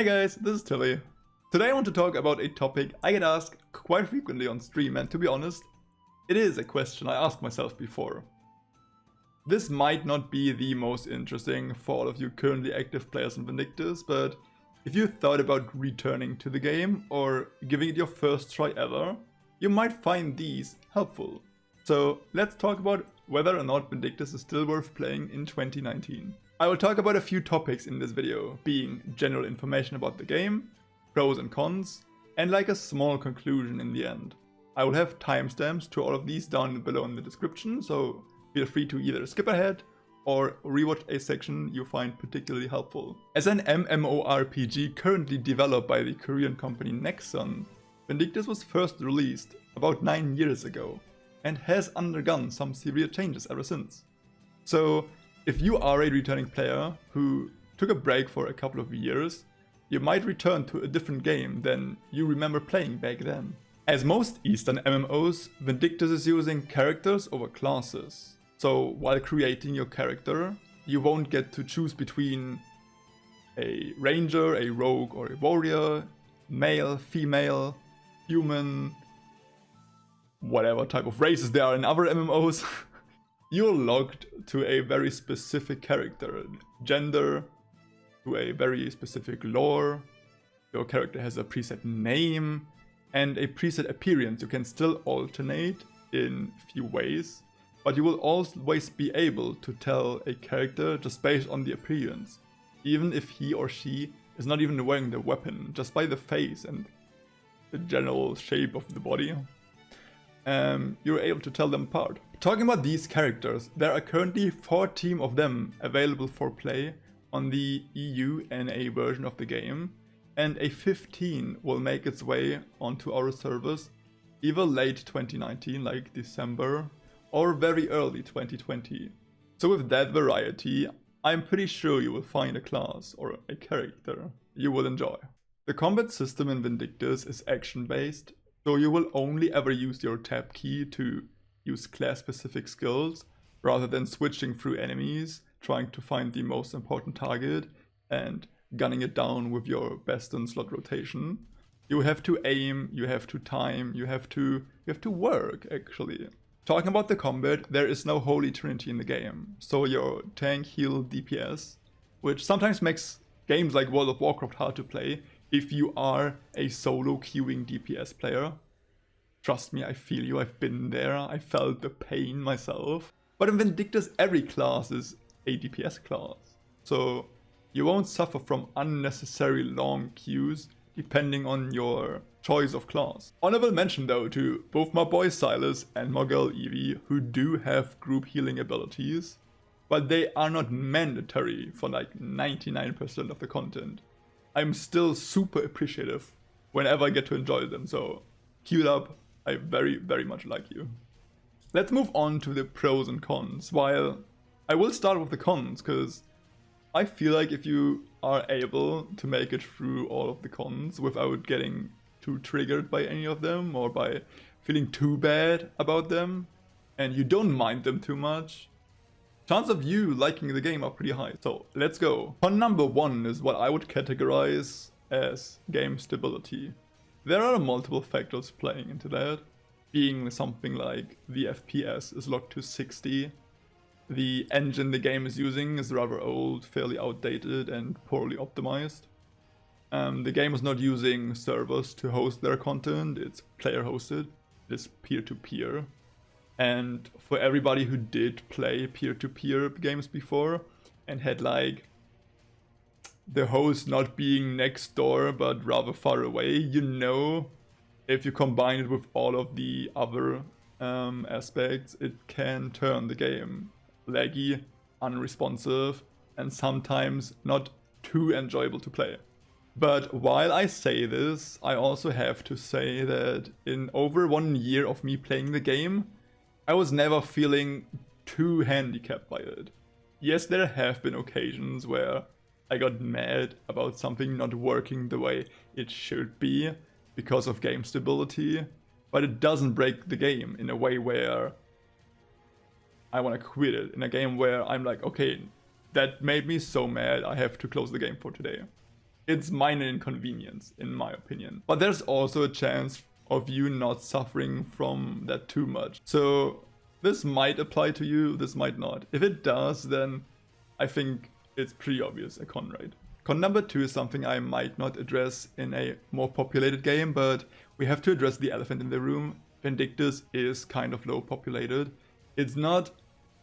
Hi guys, this is Tilly. Today I want to talk about a topic I get asked quite frequently on stream, and to be honest, it is a question I asked myself before. This might not be the most interesting for all of you currently active players in Vindictus, but if you thought about returning to the game or giving it your first try ever, you might find these helpful. So let's talk about whether or not Vindictus is still worth playing in 2019. I will talk about a few topics in this video, being general information about the game, pros and cons, and like a small conclusion in the end. I will have timestamps to all of these down below in the description, so feel free to either skip ahead or rewatch a section you find particularly helpful. As an MMORPG currently developed by the Korean company Nexon, Vindictus was first released about 9 years ago and has undergone some severe changes ever since. So if you are a returning player who took a break for a couple of years, you might return to a different game than you remember playing back then. As most Eastern MMOs, Vindictus is using characters over classes. So while creating your character, you won't get to choose between a ranger, a rogue, or a warrior, male, female, human, whatever type of races there are in other MMOs. You're locked to a very specific character, gender, to a very specific lore. Your character has a preset name and a preset appearance. You can still alternate in few ways, but you will always be able to tell a character just based on the appearance, even if he or she is not even wearing the weapon, just by the face and the general shape of the body. You're able to tell them apart. Talking about these characters, there are currently 14 of them available for play on the EU NA version of the game, and a 15 will make its way onto our servers either late 2019, like December, or very early 2020. So with that variety, I'm pretty sure you will find a class or a character you will enjoy. The combat system in Vindictus is action-based, so you will only ever use your tab key to use class-specific skills, rather than switching through enemies, trying to find the most important target, and gunning it down with your best in slot rotation. You have to aim, you have to time, you have to work, actually. Talking about the combat, there is no holy trinity in the game. So your tank, heal, DPS, which sometimes makes games like World of Warcraft hard to play if you are a solo queuing DPS player. Trust me, I feel you, I've been there, I felt the pain myself. But in Vindictus, every class is a DPS class, so you won't suffer from unnecessary long queues depending on your choice of class. Honorable mention though to both my boy Silas and my girl Evie, who do have group healing abilities, but they are not mandatory for like 99% of the content. I'm still super appreciative whenever I get to enjoy them, so keep it up, I very, very much like you. Let's move on to the pros and cons, while I will start with the cons, because I feel like if you are able to make it through all of the cons without getting too triggered by any of them or by feeling too bad about them, and you don't mind them too much, chances of you liking the game are pretty high. So let's go. Con number 1 is what I would categorize as game stability. There are multiple factors playing into that, being something like the FPS is locked to 60, the engine the game is using is rather old, fairly outdated and poorly optimized. The game is not using servers to host their content, it's player hosted, it's peer-to-peer. And for everybody who did play peer-to-peer games before and had like the host not being next door but rather far away, you know, if you combine it with all of the other aspects, it can turn the game laggy, unresponsive, and sometimes not too enjoyable to play. But while I say this, I also have to say that in over 1 year of me playing the game, I was never feeling too handicapped by it. Yes, there have been occasions where I got mad about something not working the way it should be because of game stability, but it doesn't break the game in a way where I want to quit it, in a game where I'm like, okay, that made me so mad, I have to close the game for today. It's minor inconvenience, in my opinion. But there's also a chance of you not suffering from that too much. So this might apply to you, this might not. If it does, then I think it's pretty obvious a con, right? Con number 2 is something I might not address in a more populated game, but we have to address the elephant in the room. Vindictus is kind of low populated. It's not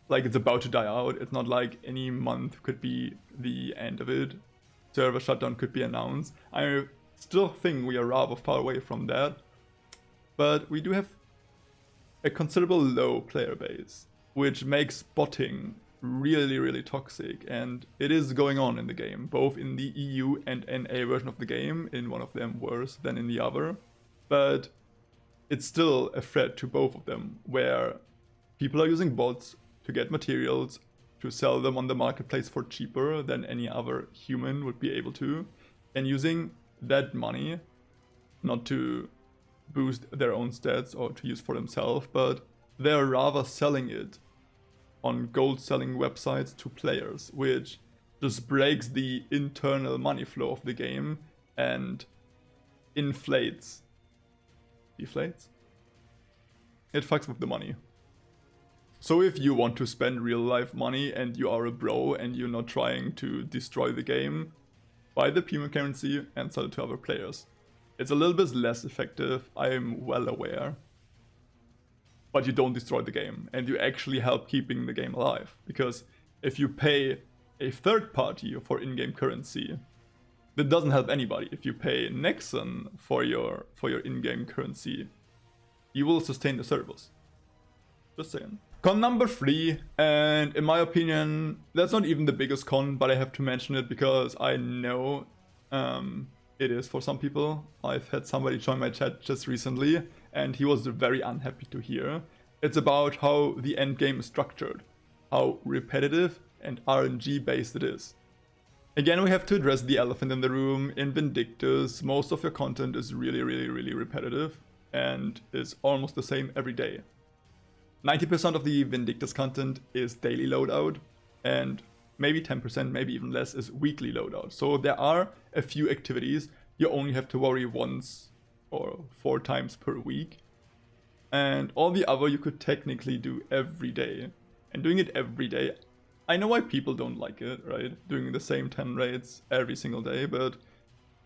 like it's about to die out. It's not like any month could be the end of it. Server shutdown could be announced. I still think we are rather far away from that. But we do have a considerable low player base, which makes botting really, really toxic. And it is going on in the game, both in the EU and NA version of the game, in one of them worse than in the other. But it's still a threat to both of them, where people are using bots to get materials, to sell them on the marketplace for cheaper than any other human would be able to, and using that money not to boost their own stats or to use for themselves, but they're rather selling it on gold selling websites to players, which just breaks the internal money flow of the game and deflates? It fucks with the money. So if you want to spend real life money and you are a bro and you're not trying to destroy the game, buy the premium currency and sell it to other players. It's a little bit less effective, I am well aware. But you don't destroy the game and you actually help keeping the game alive. Because if you pay a third party for in-game currency, that doesn't help anybody. If you pay Nexon for your in-game currency, you will sustain the servers. Just saying. Con number 3, and in my opinion, that's not even the biggest con, but I have to mention it because I know it is for some people. I've had somebody join my chat just recently, and he was very unhappy to hear. It's about how the endgame is structured, how repetitive and RNG based it is. Again, we have to address the elephant in the room. In Vindictus, most of your content is really repetitive and is almost the same every day. 90% of the Vindictus content is daily loadout, and maybe 10%, maybe even less, is weekly loadout. So there are a few activities you only have to worry once or 4 times per week. And all the other you could technically do every day. And doing it every day, I know why people don't like it, right? Doing the same 10 raids every single day, but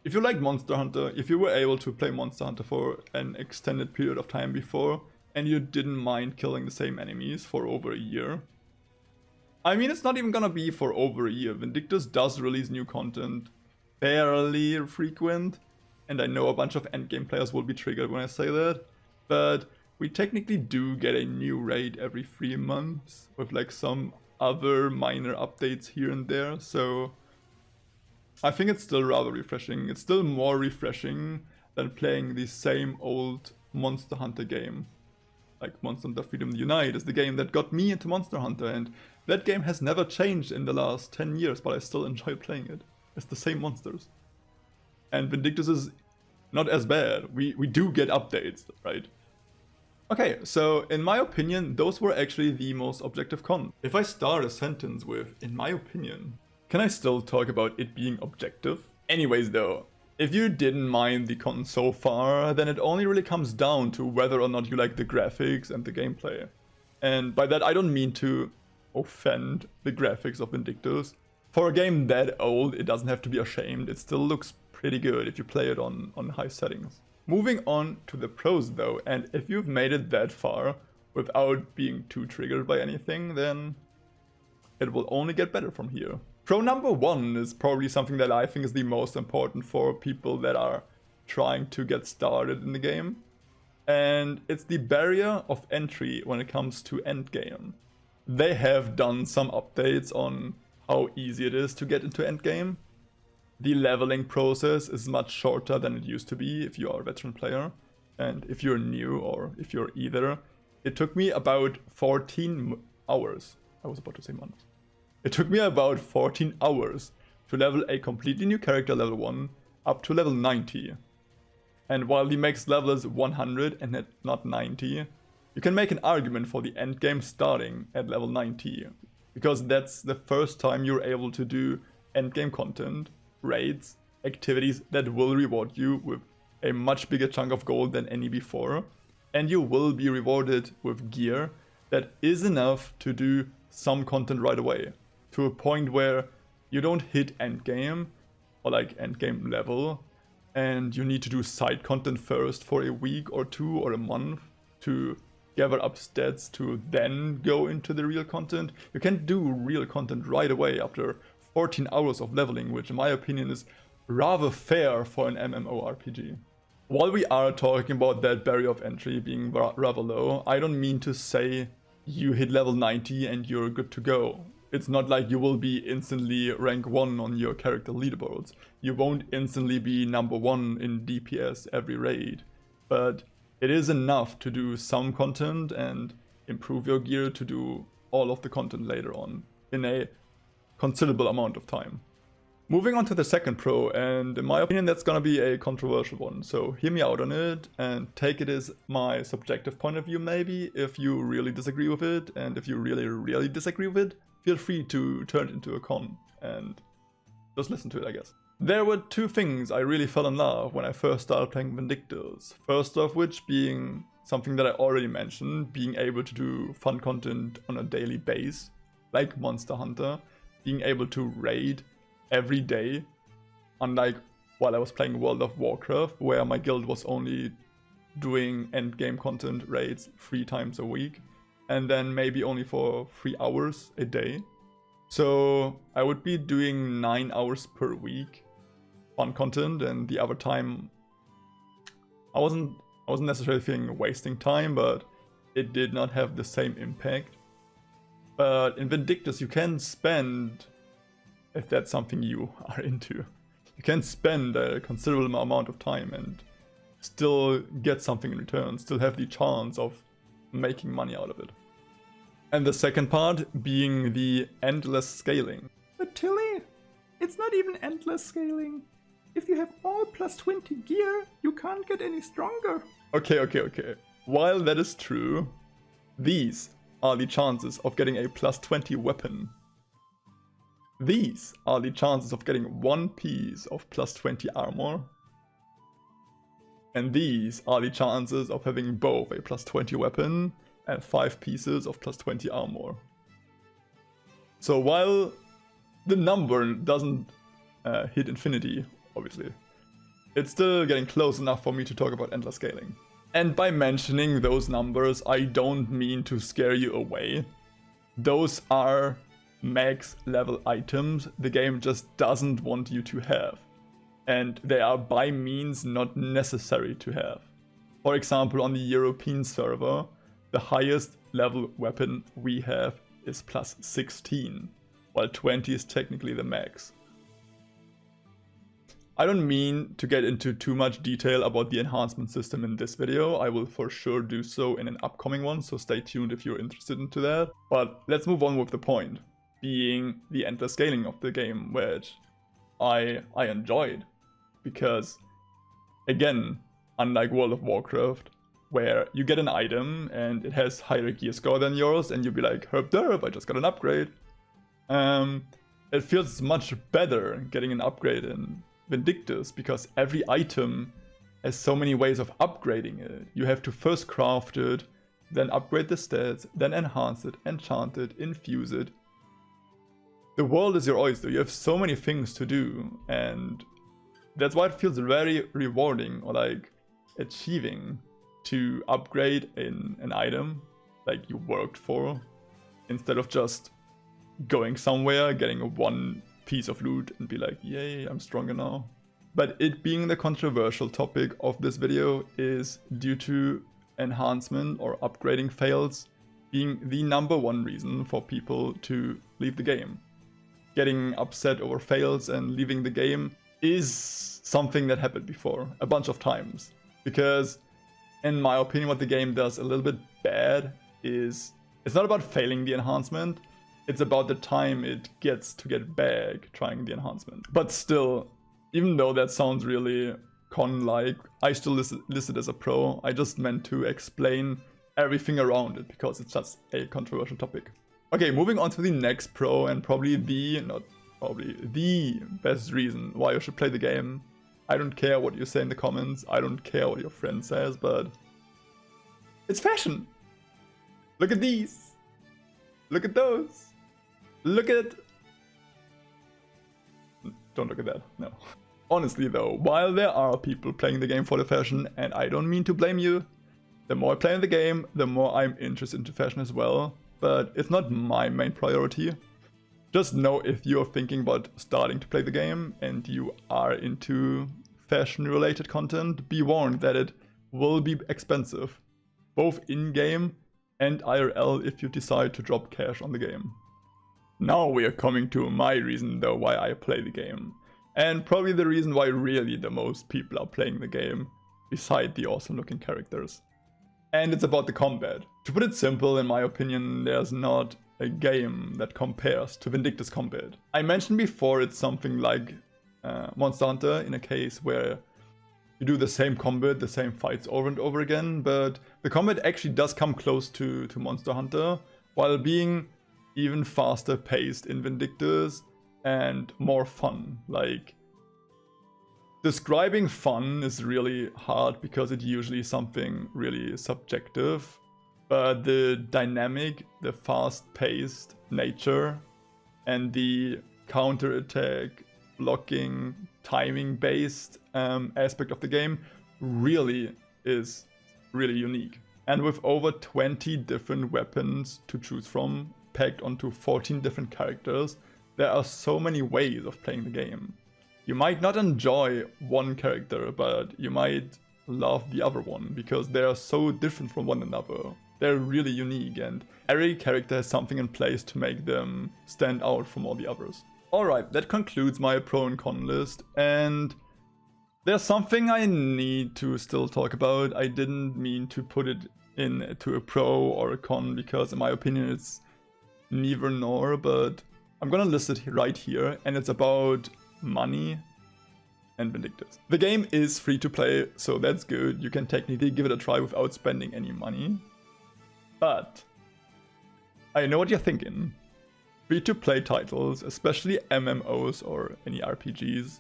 if you like Monster Hunter, if you were able to play Monster Hunter for an extended period of time before, and you didn't mind killing the same enemies for over a year. I mean, it's not even gonna be for over a year. Vindictus does release new content fairly frequent, and I know a bunch of endgame players will be triggered when I say that, but we technically do get a new raid every 3 months, with like some other minor updates here and there, so I think it's still rather refreshing. It's still more refreshing than playing the same old Monster Hunter game. Like Monster Hunter Freedom Unite is the game that got me into Monster Hunter, and that game has never changed in the last 10 years, but I still enjoy playing it. It's the same monsters. And Vindictus is not as bad. We do get updates, right? Okay, so in my opinion, those were actually the most objective cons. If I start a sentence with, in my opinion, can I still talk about it being objective? Anyways though, if you didn't mind the con so far, then it only really comes down to whether or not you like the graphics and the gameplay. And by that I don't mean to offend the graphics of Vindictus. For a game that old, it doesn't have to be ashamed, it still looks pretty good if you play it on high settings. Moving on to the pros though, and if you've made it that far without being too triggered by anything, then it will only get better from here. Pro number 1 is probably something that I think is the most important for people that are trying to get started in the game. And it's the barrier of entry when it comes to endgame. They have done some updates on how easy it is to get into endgame. The leveling process is much shorter than it used to be if you are a veteran player. And if you're new or if you're either, it took me about 14 hours. I was about to say months. It took me about 14 hours to level a completely new character level 1 up to level 90. And while the max level is 100 and not 90, you can make an argument for the endgame starting at level 90. Because that's the first time you're able to do endgame content, raids, activities that will reward you with a much bigger chunk of gold than any before, and you will be rewarded with gear that is enough to do some content right away, to a point where you don't hit endgame, or like endgame level, and you need to do side content first for a week or 2 or a month to gather up stats to then go into the real content. You can do real content right away after 14 hours of leveling, which in my opinion is rather fair for an MMORPG. While we are talking about that barrier of entry being rather low, I don't mean to say you hit level 90 and you're good to go. It's not like you will be instantly rank 1 on your character leaderboards. You won't instantly be number 1 in DPS every raid. But it is enough to do some content and improve your gear to do all of the content later on in a considerable amount of time. Moving on to the second pro, and in my opinion that's gonna be a controversial one, so hear me out on it and take it as my subjective point of view maybe, if you really disagree with it, and if you really disagree with it, feel free to turn it into a con and just listen to it, I guess. There were 2 things I really fell in love when I first started playing Vindictus, first of which being something that I already mentioned, being able to do fun content on a daily basis, like Monster Hunter, being able to raid every day, unlike while I was playing World of Warcraft, where my guild was only doing endgame content raids 3 times a week, and then maybe only for 3 hours a day. So I would be doing 9 hours per week fun content, and the other time I wasn't necessarily feeling wasting time, but it did not have the same impact. But in Vindictus you can spend, if that's something you are into, you can spend a considerable amount of time and still get something in return, still have the chance of making money out of it. And the second part being the endless scaling. But Tilly, it's not even endless scaling. If you have all plus 20 gear, you can't get any stronger. Okay. While that is true, these are the chances of getting a plus 20 weapon. These are the chances of getting 1 piece of plus 20 armor. And these are the chances of having both a plus 20 weapon and 5 pieces of plus 20 armor. So while the number doesn't hit infinity, obviously, it's still getting close enough for me to talk about endless scaling. And by mentioning those numbers, I don't mean to scare you away. Those are max level items the game just doesn't want you to have, and they are by means not necessary to have. For example, on the European server, the highest level weapon we have is plus 16, while 20 is technically the max. I don't mean to get into too much detail about the enhancement system in this video. I will for sure do so in an upcoming one, so stay tuned if you're interested into that. But let's move on with the point, being the endless scaling of the game, which I enjoyed. Because, again, unlike World of Warcraft, where you get an item and it has higher gear score than yours, and you'll be like, herp derp, I just got an upgrade. It feels much better getting an upgrade in Vindictus, because every item has so many ways of upgrading it. You have to first craft it, then upgrade the stats, then enhance it, enchant it, infuse it. The world is your oyster, you have so many things to do, and that's why it feels very rewarding or like achieving to upgrade in an item like you worked for, instead of just going somewhere, getting 1 piece of loot and be like, yay, I'm stronger now. But it being the controversial topic of this video is due to enhancement or upgrading fails being the #1 reason for people to leave the game. Getting upset over fails and leaving the game is something that happened before a bunch of times. Because in my opinion, what the game does a little bit bad is it's not about failing the enhancement, it's about the time it gets to get back trying the enhancement. But still, even though that sounds really con-like, I still list it as a pro. I just meant to explain everything around it because it's just a controversial topic. Okay, moving on to the next pro, and probably the, not probably the best reason why you should play the game. I don't care what you say in the comments, I don't care what your friend says, but it's fashion. Look at these. Look at those. Look at... Don't look at that, no. Honestly though, while there are people playing the game for the fashion, and I don't mean to blame you, the more I play the game, the more I'm interested into fashion as well, but it's not my main priority. Just know if you're thinking about starting to play the game and you are into fashion related content, be warned that it will be expensive, both in-game and IRL if you decide to drop cash on the game. Now we are coming to my reason though why I play the game, and probably the reason why really the most people are playing the game, beside the awesome looking characters. And it's about the combat. To put it simple, in my opinion, there's not a game that compares to Vindictus combat. I mentioned before it's something like Monster Hunter, in a case where you do the same combat, the same fights over and over again, but the combat actually does come close to Monster Hunter, while being even faster paced in Vindictus and more fun. Like, describing fun is really hard because it's usually something really subjective, but the dynamic, the fast-paced nature, and the counter-attack, blocking, timing-based aspect of the game really is really unique. And with over 20 different weapons to choose from, packed onto 14 different characters, there are so many ways of playing the game. You might not enjoy one character, but you might love the other one, because they are so different from one another. They're really unique, and every character has something in place to make them stand out from all the others. Alright, that concludes my pro and con list, and there's something I need to still talk about. I didn't mean to put it into a pro or a con, because in my opinion it's neither nor, but I'm gonna list it right here, and it's about money and Vindictus. The game is free to play, so that's good. You can technically give it a try without spending any money. But I know what you're thinking. Free to play titles, especially MMOs or any RPGs,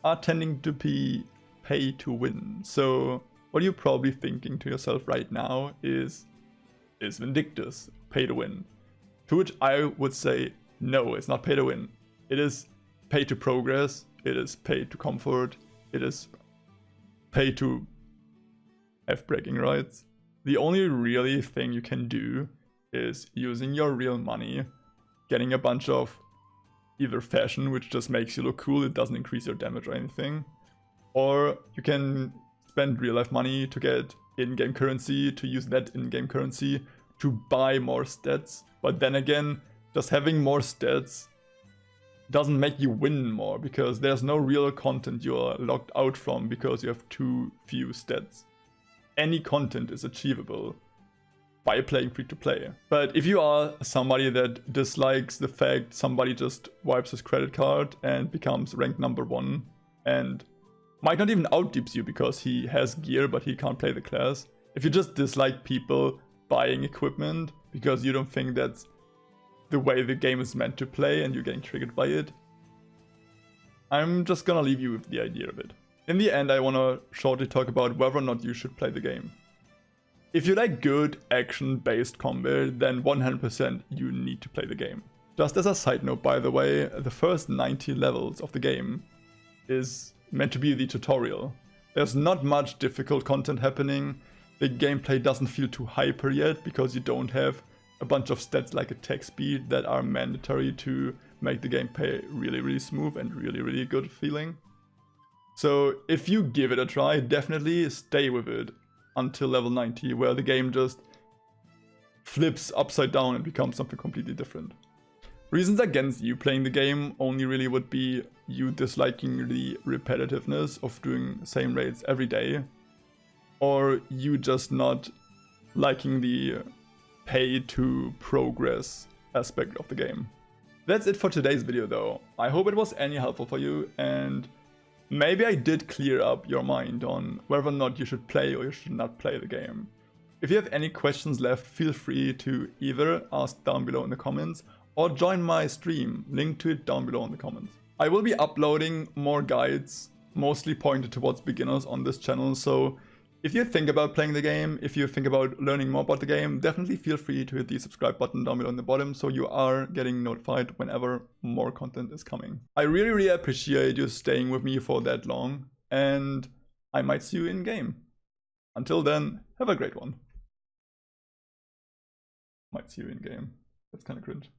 are tending to be pay to win. So what you're probably thinking to yourself right now is Vindictus pay to win? To which I would say, no, it's not pay to win. It is pay to progress, it is pay to comfort, it is pay to have bragging rights. The only really thing you can do is using your real money, getting a bunch of either fashion, which just makes you look cool, it doesn't increase your damage or anything, or you can spend real life money to get in-game currency, to use that in-game currency to buy more stats. But then again, just having more stats doesn't make you win more, because there's no real content you're locked out from because you have too few stats. Any content is achievable by playing free to play. But if you are somebody that dislikes the fact somebody just wipes his credit card and becomes ranked #1 and might not even out-deeps you because he has gear but he can't play the class, if you just dislike people buying equipment because you don't think that's the way the game is meant to play and you're getting triggered by it, I'm just gonna leave you with the idea of it. In the end, I wanna shortly talk about whether or not you should play the game. If you like good action-based combat, then 100% you need to play the game. Just as a side note, by the way, the first 90 levels of the game is meant to be the tutorial. There's not much difficult content happening. The gameplay doesn't feel too hyper yet because you don't have a bunch of stats like attack speed that are mandatory to make the gameplay really smooth and really good feeling. So if you give it a try, definitely stay with it until level 90, where the game just flips upside down and becomes something completely different. Reasons against you playing the game only really would be you disliking the repetitiveness of doing same raids every day, or you just not liking the pay to progress aspect of the game. That's it for today's video though. I hope it was any helpful for you, and maybe I did clear up your mind on whether or not you should play or you should not play the game. If you have any questions left, feel free to either ask down below in the comments or join my stream, link to it down below in the comments. I will be uploading more guides, mostly pointed towards beginners on this channel, so if you think about playing the game, if you think about learning more about the game, definitely feel free to hit the subscribe button down below in the bottom so you are getting notified whenever more content is coming. I really appreciate you staying with me for that long, and I might see you in game. Until then, have a great one. Might see you in game. That's kind of cringe.